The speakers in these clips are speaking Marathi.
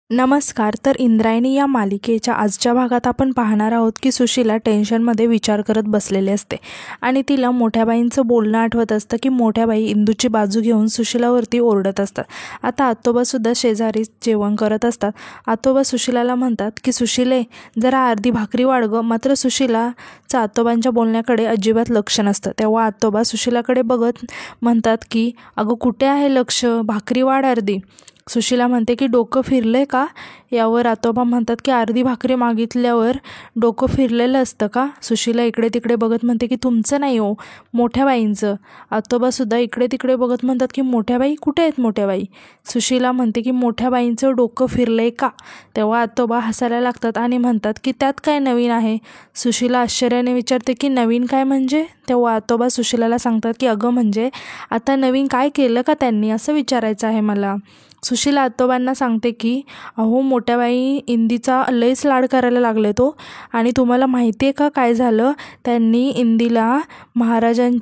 नमस्कार. तर इंद्रायणी या मालिकेच्या आजच्या भागात आपण पाहणार आहोत की सुशीला टेन्शनमध्ये विचार करत बसलेली असते आणि तिला मोठ्या बाईंचं बोलणं आठवत असतं की मोठ्या बाई इंदूची बाजू घेऊन सुशीलावरती ओरडत असतात. आता आतोबासुद्धा शेजारी जेवण करत असतात. आतोबा सुशीलाला म्हणतात की सुशीले, जरा अर्धी भाकरी वाढ गं. मात्र सुशीलाचं आतोबांच्या बोलण्याकडे अजिबात लक्ष नसतं. तेव्हा आतोबा सुशीलाकडे बघत म्हणतात की अगं कुठे आहे लक्ष, भाकरी वाढ अर्धी. सुशीला म्हणते की डोकं फिरलंय का? यावर आतोबा म्हणतात की अर्धी भाकरी मागितल्यावर डोकं फिरलेलं असतं का? सुशीला इकडे तिकडे बघत म्हणते की तुमचं नाही हो, मोठ्या बाईंचं. आतोबासुद्धा इकडे तिकडे बघत म्हणतात की मोठ्या बाई कुठे आहेत मोठ्या बाई? सुशीला म्हणते की मोठ्या बाईंचं डोकं फिरलंय का? तेव्हा आतोबा हसायला लागतात आणि म्हणतात की त्यात काय नवीन आहे? सुशीला आश्चर्याने विचारते की नवीन काय म्हणजे? तेव्हा आतोबा सुशीलाला सांगतात की अगं म्हणजे आता नवीन काय केलं का त्यांनी, असं विचारायचं आहे मला. सुशीला आतोबांना सांगते की अहो मोठ्या बाई इंदीचा लयच लाड करायला लागले तो, आणि तुम्हाला माहिती आहे का काय झालं? त्यांनी इंदीला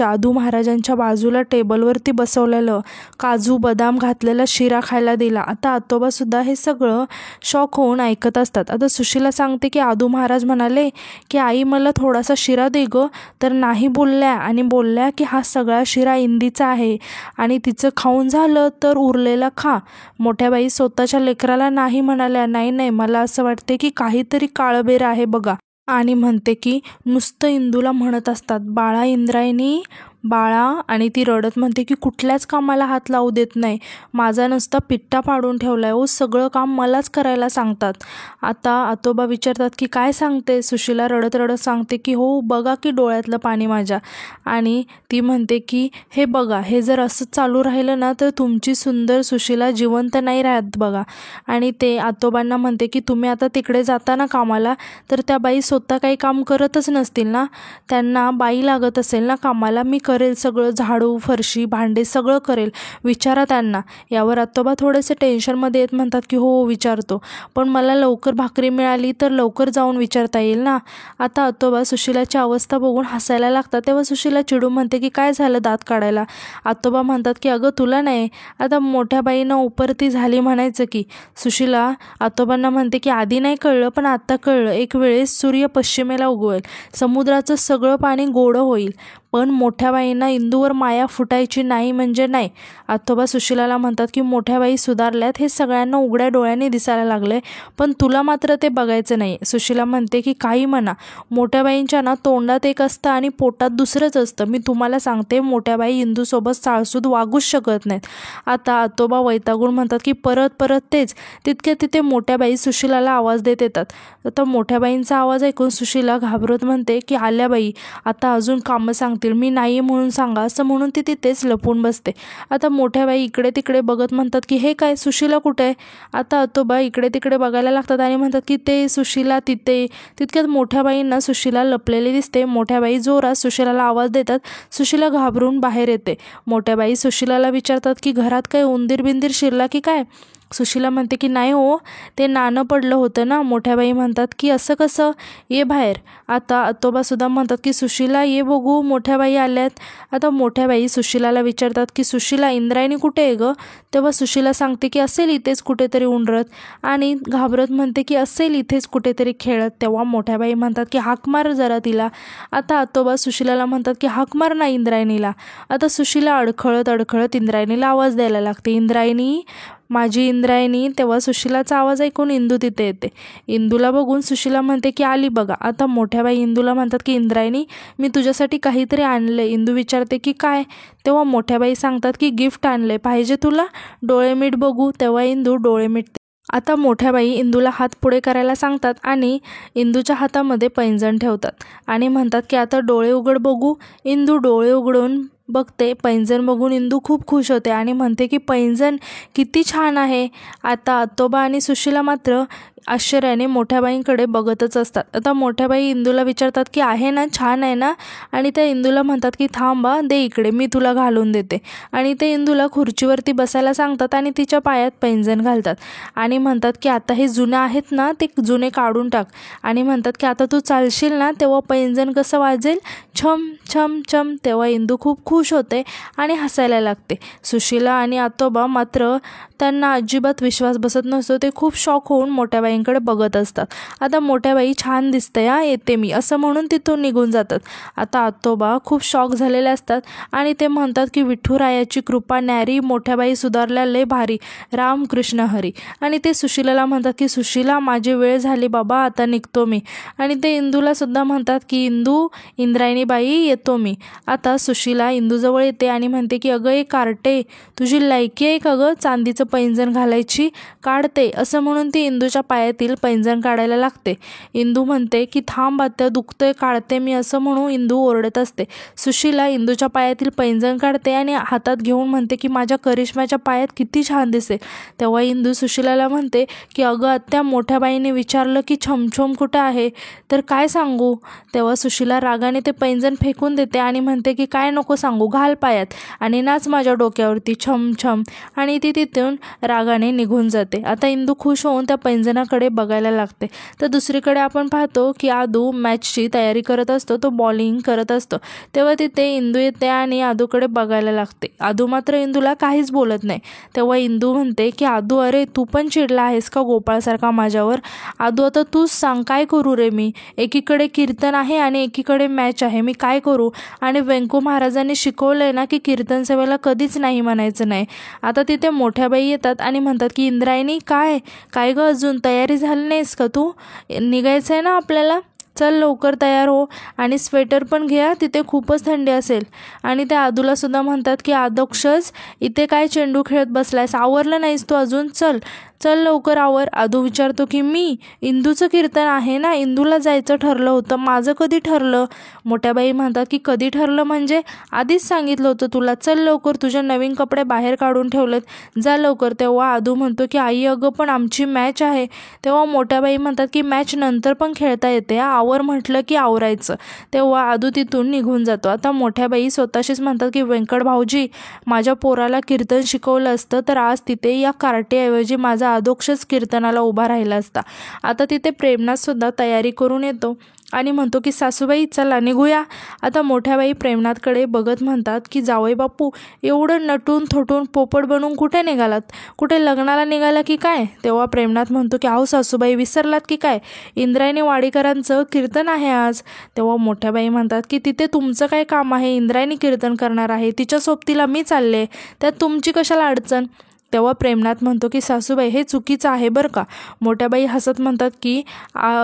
आदू महाराजांच्या बाजूला टेबलवरती बसवलेलं, काजू बदाम घातलेला शिरा खायला दिला. आता आतोबासुद्धा हे सगळं शॉक होऊन ऐकत असतात. आता सुशीला सांगते की आदू महाराज म्हणाले की आई मला थोडासा शिरा दे गं. तर नाही बोलल्या आणि बोलल्या की हा सगळा शिरा इंदीचा आहे आणि तिचं खाऊन झालं तर उरलेला खा. मोठ्या बाई स्वतःच्या लेकराला नाही म्हणाल्या. नाही नाही, मला असं वाटते की काहीतरी काळबेर आहे बघा. आणि म्हणते की नुसतं इंदूला म्हणत असतात बाळा इंद्रायणी बाळा, आणि ती रडत म्हणते की कुठल्याच कामाला हात लावू देत नाही. माझा नुसता पिट्टा पाडून ठेवलाय हो, सगळं काम मलाच करायला सांगतात. आता आतोबा विचारतात की काय सांगते? सुशीला रडत रडत सांगते की हो बघा की डोळ्यातलं पाणी माझ्या. आणि ती म्हणते की हे बघा, हे जर असं चालू राहिलं ना तर तुमची सुंदर सुशीला जिवंत नाही राहत बघा. आणि ते आतोबांना म्हणते की तुम्ही आता तिकडे जाता ना कामाला, तर त्या बाई स्वतः काही काम करतच नसतील ना, त्यांना बाई लागत असेल ना कामाला. मी करेल सगळं, झाडू फरशी भांडे सगळं करेल, विचारा त्यांना. यावर आतोबा थोडेसे टेन्शनमध्ये येत म्हणतात की हो विचारतो, पण मला लवकर भाकरी मिळाली तर लवकर जाऊन विचारता येईल ना. आता आतोबा सुशीलाची अवस्था बघून हसायला लागतात. तेव्हा सुशीला चिडून म्हणते की काय झालं दात काढायला? आतोबा म्हणतात की अगं तुला नाही, आता मोठ्या बाईनं उपरती झाली म्हणायचं की. सुशीला आतोबांना म्हणते की आधी नाही कळलं पण आता कळलं, एक वेळेस सूर्य पश्चिमेला उगवेल, समुद्राचं सगळं पाणी गोडं होईल, पण मोठ्या बाईंना इंदूवर माया फुटायची नाही म्हणजे नाही. आतोबा सुशीलाला म्हणतात की मोठ्या बाई सुधारल्यात, हे सगळ्यांना उघड्या डोळ्यांनी दिसायला लागले, पण तुला मात्र ते बघायचं नाही. सुशीला म्हणते की काही म्हणा, मोठ्या बाईंच्या ना तोंडात एक असतं आणि पोटात दुसरंच असतं. मी तुम्हाला सांगते मोठ्या बाई इंदूसोबत साळसूद वागूच शकत नाहीत. आता आतोबा वैतागून म्हणतात की परत परत तेच. तितक्या तिथे मोठ्या बाई सुशीलाला आवाज देत येतात. आता मोठ्या बाईंचा आवाज ऐकून सुशीला घाबरत म्हणते की आल्या बाई, आता अजून कामं सांगतील, मी नाही म्हणून सांगा, असं म्हणून ती तिथेच लपून बसते. आता मोठ्या बाई इकडे तिकडे बघत म्हणतात की हे काय, सुशीला कुठे आहे? आता आतोबा इकडे तिकडे बघायला लागतात आणि म्हणतात की ते सुशीला तिथे. तितक्यात मोठ्या बाईंना सुशीला लपलेली दिसते. मोठ्या बाई जोरात सुशीलाला आवाज देतात. सुशीला घाबरून बाहेर येते. मोठ्या बाई सुशीलाला विचारतात की घरात काय उंदीर बिंदीर शिरला की काय? सुशीला म्हणते की नाही हो, ते नाणं पडलं होतं ना. मोठ्या बाई म्हणतात की असं कसं, ये बाहेर. आता आतोबासुद्धा म्हणतात की सुशीला ये बघू, मोठ्या बाई आल्यात. आता मोठ्या बाई सुशीलाला विचारतात की सुशीला इंद्रायणी कुठे आहे गं? तेव्हा सुशीला सांगते की असेल इथेच कुठेतरी उंडरत, आणि घाबरत म्हणते की असेल इथेच कुठेतरी खेळत. तेव्हा मोठ्या बाई म्हणतात की हाक मार जरा तिला. आता आतोबा सुशीलाला म्हणतात की हाक मार ना इंद्रायणीला. आता सुशीला अडखळत अडखळत इंद्रायणीला आवाज द्यायला लागते, इंद्रायणी, माझी इंद्रायणी. तेव्हा सुशीलाचा आवाज ऐकून इंदू तिथे येते. इंदूला बघून सुशीला म्हणते की आली बघा. आता मोठ्या बाई इंदूला म्हणतात की इंद्रायणी, मी तुझ्यासाठी काहीतरी आणले. इंदू विचारते की काय? तेव्हा मोठ्या बाई सांगतात की गिफ्ट आणले, पाहिजे तुला? डोळे मीट बघू. तेव्हा इंदू डोळे मिटते. आता मोठ्या बाई इंदूला हात पुढे करायला सांगतात आणि इंदूच्या हातामध्ये पैंजण ठेवतात आणि म्हणतात की आता डोळे उघड बघू. इंदू डोळे उघडून बघते. पैंजण बघून इंदू खूप खुश होते आणि म्हणते की पैंजण किती छान आहे. आता आतोबा आणि सुशीला मात्र आश्चर्याने मोठ्या बाईंकडे बघतच असतात. आता मोठ्या बाई इंदूला विचारतात की आहे ना, छान आहे ना? आणि त्या इंदूला म्हणतात की थांबा, दे इकडे, मी तुला घालून देते. आणि ते इंदूला खुर्चीवरती बसायला सांगतात आणि तिच्या पायात पैंजण घालतात आणि म्हणतात की आता हे जुने आहेत ना, ते जुने काढून टाक. आणि म्हणतात की आता तू चालशील ना तेव्हा पैंजण कसं वाजेल, छम छम छम. तेव्हा इंदू खूप खुश होते आणि हसायला लागते. सुशीला आणि आतोबा मात्र त्यांना अजिबात विश्वास बसत नसतो. ते खूप शॉक होऊन मोठ्या बाईंकडे बघत असतात. आता मोठ्या बाई छान दिसतंय हा, येते मी असं म्हणून तिथून निघून जातात. आता आतोबा खूप शॉक झालेले असतात आणि ते म्हणतात की विठुरायाची कृपा न्यारी, मोठ्या बाई सुधारल्या लय भारी, राम कृष्ण हरी. आणि ते सुशीलाला म्हणतात की सुशीला माझी वेळ झाली बाबा, आता निघतो मी. आणि ते इंदूला सुद्धा म्हणतात की इंदू, इंद्रायणी बाई येतो मी. आता सुशीला इंदूजवळ येते आणि म्हणते की अगं ए कार्टे, तुझी लायकी आहे का गं चांदीचं पैंजण घालायची, काढते. असं म्हणून ती इंदूच्या पायातील पैंजण काढायला लागते. इंदू म्हणते की थांब आत्या, दुखतंय, काढते मी असं म्हणून इंदू ओरडत असते. सुशीला इंदूच्या पायातील पैंजण काढते आणि हातात घेऊन म्हणते की माझ्या करिश्म्याच्या पायात किती छान दिसेल. तेव्हा इंदू सुशीलाला म्हणते की अगं आत्या, मोठ्या बाईने विचारलं की छमछम कुठे आहे, तर काय सांगू. तेव्हा सुशीला रागाने ते पैंजण फेकून देते आणि म्हणते की काय नको सांगू, घाल पायात आणि नाच माझ्या डोक्यावरती छम छम. आणि ती तिथून रागाने निघून जाते. आता इंदू खुश होऊन त्या पैंजणाकडे बघायला लागते. तर दुसरीकडे आपण पाहतो की आदू मॅचची तयारी करत असतो. तो बॉलिंग करत असतो. तेव्हा तिथे इंदू येते आणि आदूकडे बघायला लागते. आदू मात्र इंदूला काहीच बोलत नाही. तेव्हा इंदू म्हणते की आदू, अरे तू पण चिडला आहेस का गोपाळसारखा माझ्यावर. आदू, आता तूच सांग काय करू रे मी. एकीकडे कीर्तन आहे आणि एकीकडे मॅच आहे, मी काय करू. आणि व्यंकू महाराजांनी शिकवलंय ना की कीर्तन सेवेला कधीच नाही म्हणायचं नाही. आता तिथे मोठ्या बाई येतात आणि म्हणतात की इंद्रायणी, काय काय गं, अजून तयारी झाली नाहीस का तू, निघायचं आहे ना आपल्याला, चल लवकर तयार हो आणि स्वेटर पण घ्या, तिथे खूपच थंडी असेल. आणि त्या आदूला सुद्धा म्हणतात की आदोक्षज, इथे काय चेंडू खेळत बसलायस, आवरलं नाहीस तू अजून, चल चल लवकर आवर. आदू विचारतो की मी, इंदूचं कीर्तन आहे ना, इंदूला जायचं ठरलं होतं, माझं कधी ठरलं. मोठ्या बाई म्हणतात की कधी ठरलं म्हणजे, आधीच सांगितलं होतं तुला, चल लवकर, तुझे नवीन कपडे बाहेर काढून ठेवलेत, जा लवकर. तेव्हा आदू म्हणतो की आई अगं पण आमची मॅच आहे. तेव्हा मोठ्या बाई म्हणतात की मॅच नंतर पण खेळता येते, आवर म्हटलं की आवरायचं. तेव्हा आदू तिथून निघून जातो. आता मोठ्या बाई स्वतःशीच म्हणतात की व्यंकट भाऊजी, माझ्या पोराला कीर्तन शिकवलं असतं तर आज तिथे या कार्टेऐवजी माझा आदोक्षच कीर्तनाला उभा राहिला असता. आता तिथे प्रेमनाथ सुद्धा तयारी करून येतो आणि म्हणतो की सासूबाई चला निघूया. आता मोठ्या बाई प्रेमनाथकडे बघत म्हणतात की जावई बापू, एवढं नटून थोटून पोपट बनून कुठे निघालात, कुठे लग्नाला निघाला की काय. तेव्हा प्रेमनाथ म्हणतो की अहो सासूबाई, विसरलात की काय, इंद्रायणी वाडीकरांचं कीर्तन आहे आज. तेव्हा मोठ्या बाई म्हणतात की तिथे तुमचं काय काम आहे, इंद्रायणी कीर्तन करणार आहे, तिच्या सोबतीला मी चालले, त्यात तुमची कशाला अडचण. तेव्हा प्रेमनाथ म्हणतो की सासूबाई हे चुकीचं आहे बरं का. मोठ्या बाई हसत म्हणतात की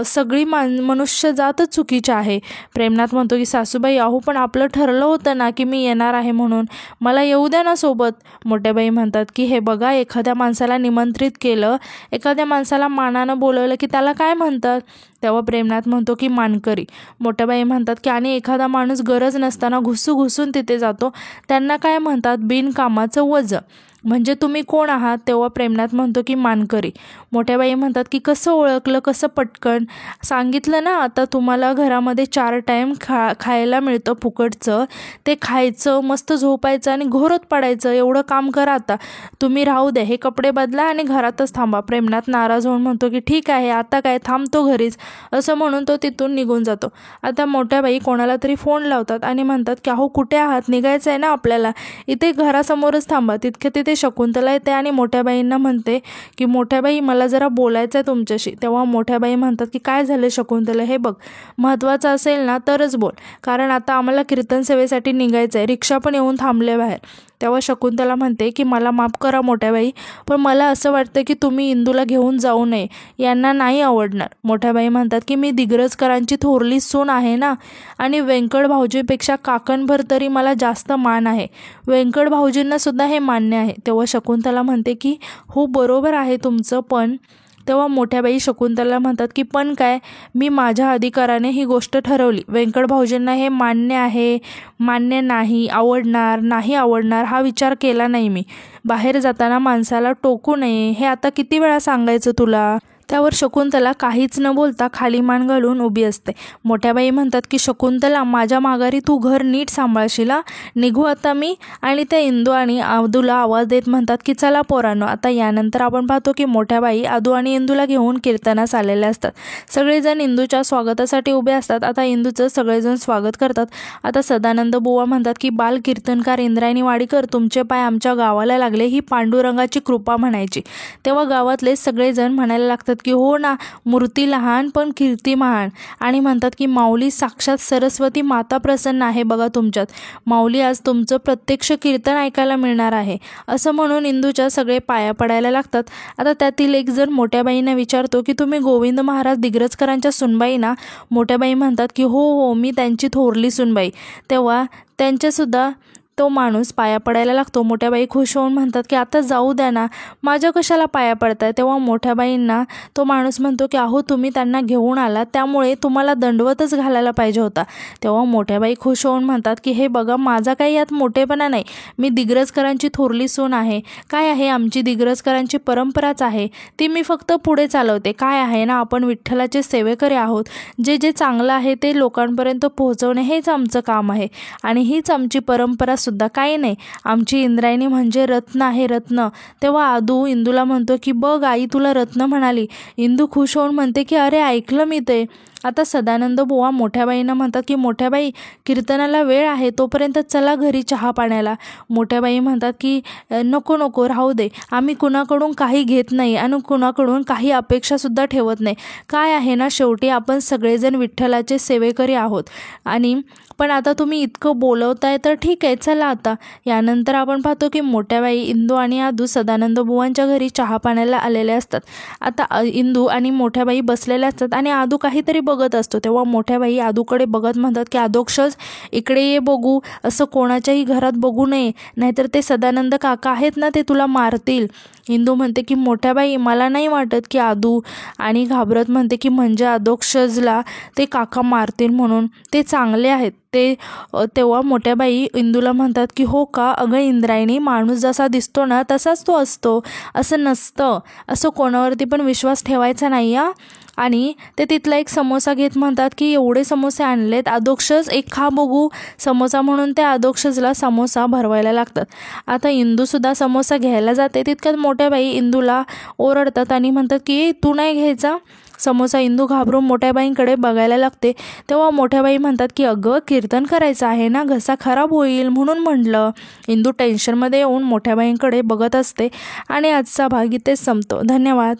सगळी मनुष्य जातच चुकीची आहे. प्रेमनाथ म्हणतो की सासूबाई अहो पण आपलं ठरलं होतं ना की मी येणार आहे म्हणून, मला येऊ द्या ना सोबत. मोठ्या बाई म्हणतात की हे बघा, एखाद्या माणसाला निमंत्रित केलं, एखाद्या माणसाला मानानं बोलवलं की त्याला काय म्हणतात. तेव्हा प्रेमनाथ म्हणतो की मानकरी. मोठ्या बाई म्हणतात की आणि एखादा माणूस गरज नसताना घुसून तिथे जातो, त्यांना काय म्हणतात, बिनकामाचं वजं. म्हणजे तुम्ही कोण आहात. तेव्हा प्रेमनाथ म्हणतो की मानकरी. मोठ्या बाई म्हणतात की कसं ओळखलं, कसं पटकन सांगितलं ना, आता तुम्हाला घरामध्ये 4 टाईम खायला मिळतं फुकटचं, ते खायचं, मस्त झोपायचं आणि घोरत पडायचं, एवढं काम करा. आता तुम्ही राहू द्या, हे कपडे बदला आणि घरातच थांबा. प्रेमनाथ नाराज होऊन म्हणतो की ठीक आहे, आता काय थांबतो घरीच, असं म्हणून तो तिथून निघून जातो. आता मोठ्या बाई कोणाला तरी फोन लावतात आणि म्हणतात की अहो कुठे आहात, निघायचं आहे ना आपल्याला, इथे घरासमोरच थांबा. तिथे शकुंतला येते आणि मोठ्या बाईंना म्हणते की मोठ्या बाई मला जरा बोलायचं आहे तुमच्याशी. तेव्हा मोठ्या बाई म्हणतात की काय झालं शकुंतला, हे बघ महत्त्वाचं असेल ना तरच बोल, कारण आता आम्हाला कीर्तन सेवेसाठी निघायचं आहे, रिक्षा पण येऊन थांबले बाहेर. तेव्हा शकुंतला म्हणते की मला माफ करा मोठ्या बाई, पण मला असं वाटतं की तुम्ही इंदूला घेऊन जाऊ नये, यांना नाही आवडणार. मोठ्या बाई म्हणतात की मी दिग्रजकरांची थोरली सून आहे ना, आणि व्यंकट भाऊजीपेक्षा काकणभर तरी मला जास्त मान आहे, व्यंकट भाऊजींना सुद्धा हे मान्य आहे. तेव्हा शकुंतला म्हणते की हो बरोबर आहे तुमचं, पण. तेव्हा मोठ्या बाई शकुंतला म्हणतात की पण काय, मी माझ्या अधिकाराने ही गोष्ट ठरवली, व्यंकट भाऊजींना हे मान्य आहे, मान्य नाही, आवडणार नाही आवडणार हा विचार केला नाही मी. बाहेर जाताना माणसाला टोकू नये, हे आता किती वेळा सांगायचं तुला. त्यावर शकुंतला काहीच न बोलता खाली मान घालून उभी असते. मोठ्या बाई म्हणतात की शकुंतला, माझ्या माघारी तू घर नीट सांभाळशील, निघू आता मी. आणि त्या इंदू आणि आदूला आवाज देत म्हणतात की चला पोरांनो. आता यानंतर आपण पाहतो की मोठ्या बाई आदू आणि इंदूला घेऊन कीर्तनास आलेल्या असतात. सगळेजण इंदूच्या स्वागतासाठी उभे असतात. आता इंदूचं सगळेजण स्वागत करतात. आता सदानंद बुवा म्हणतात की बाल कीर्तनकार इंद्रायणी वाडीकर, तुमचे पाय आमच्या गावाला लागले, ही पांडुरंगाची कृपा म्हणायची. तेव्हा गावातले सगळेजण म्हणायला लागतात की हो ना, मूर्ती लहान पण कीर्ती महान. आणि म्हणतात की माऊली साक्षात सरस्वती माता प्रसन्न आहे बघा तुमच्यात. माऊली, आज तुमचं प्रत्यक्ष कीर्तन ऐकायला मिळणार आहे. असं म्हणून इंदूच्या सगळे पाया पडायला लागतात. आता त्यातील एक जण मोठ्या बाईंना विचारतो की तुम्ही गोविंद महाराज दिग्रजकरांच्या सुनबाई ना? मोठ्या बाई म्हणतात की हो हो, मी त्यांची थोरली सुनबाई. तेव्हा त्यांच्यासुद्धा तो माणूस पाया पडायला लागतो. मोठ्या बाई खुश होऊन म्हणतात की आता जाऊ द्या ना, माझ्या कशाला पाया पडताय. तेव्हा मोठ्या बाईंना तो माणूस म्हणतो की अहो, तुम्ही त्यांना घेऊन आला त्यामुळे तुम्हाला दंडवतच घालायला पाहिजे होता. तेव्हा मोठ्या बाई खुश होऊन म्हणतात की हे बघा, माझा काही यात मोठेपणा नाही, मी दिग्रजकरांची थोरली सून आहे. काय आहे, आमची दिग्रजकरांची परंपराच आहे, ती मी फक्त पुढे चालवते. काय आहे ना, आपण विठ्ठलाचे सेवेकरी आहोत. जे जे चांगलं आहे ते लोकांपर्यंत पोहोचवणे हेच आमचं काम आहे आणि हीच आमची परंपरा सुद्धा. काही नाही, आमची इंद्रायणी म्हणजे रत्न आहे, रत्न. तेव्हा आदू इंदूला म्हणतो की बघ आई, तुला रत्न म्हणाली. इंदू खुश होऊन म्हणते की अरे, ऐकलं मी ते. आता सदानंद बुवा मोठ्या बाईंना म्हणतात की मोठ्या बाई, कीर्तनाला वेळ आहे, तोपर्यंत चला घरी चहा पाण्याला. मोठ्या बाई म्हणतात की नको नको, राहू दे, आम्ही कुणाकडून काही घेत नाही आणि कुणाकडून काही अपेक्षासुद्धा ठेवत नाही. काय आहे ना, शेवटी आपण सगळेजण विठ्ठलाचे सेवेकरी आहोत. आणि पण आता तुम्ही इतकं बोलवताय तर ठीक आहे, चला आता. यानंतर आपण पाहतो की मोठ्या बाई, इंदू आणि आदू सदानंद बुवांच्या घरी चहा पाण्याला आलेले असतात. आता इंदू आणि मोठ्या बाई बसलेल्या असतात आणि आदू काहीतरी बघत असतो. तेव्हा मोठ्या बाई आदूकडे बघत म्हणतात की अधोक्षज, इकडे ये बघू, असं कोणाच्याही घरात बघू नये, नाहीतर ते सदानंद काका आहेत ना, ते तुला मारतील. इंदू म्हणते की मोठ्या बाई, मला नाही वाटत की आदू, आणि घाबरत म्हणते की म्हणजे अधोक्षजला ते काका मारतील म्हणून, ते चांगले आहेत ते. तेव्हा मोठ्या बाई इंदूला म्हणतात की हो का, अगं इंद्रायणी, माणूस जसा दिसतो ना तसाच तो असतो, असं नसतं, असं कोणावरती पण विश्वास ठेवायचा नाही या. आणि ते तिथला एक समोसा घेत म्हणतात की एवढे समोसे आणलेत अधोक्षज, एक खा बघू समोसा, म्हणून त्या अधोक्षजला समोसा भरवायला लागतात. आता इंदूसुद्धा समोसा घ्यायला जाते, तितक्यात मोठ्या बाई इंदूला ओरडतात आणि म्हणतात की तू नाही घ्यायचा समोसा. इंदू घाबरून मोठ्या बाईंकडे बघायला लागते. तेव्हा मोठ्या बाई म्हणतात की अगं, कीर्तन करायचं आहे ना, घसा खराब होईल म्हणून म्हटलं. इंदू टेन्शनमध्ये येऊन मोठ्या बाईंकडे बघत असते आणि आजचा भाग इथेच संपतो. धन्यवाद.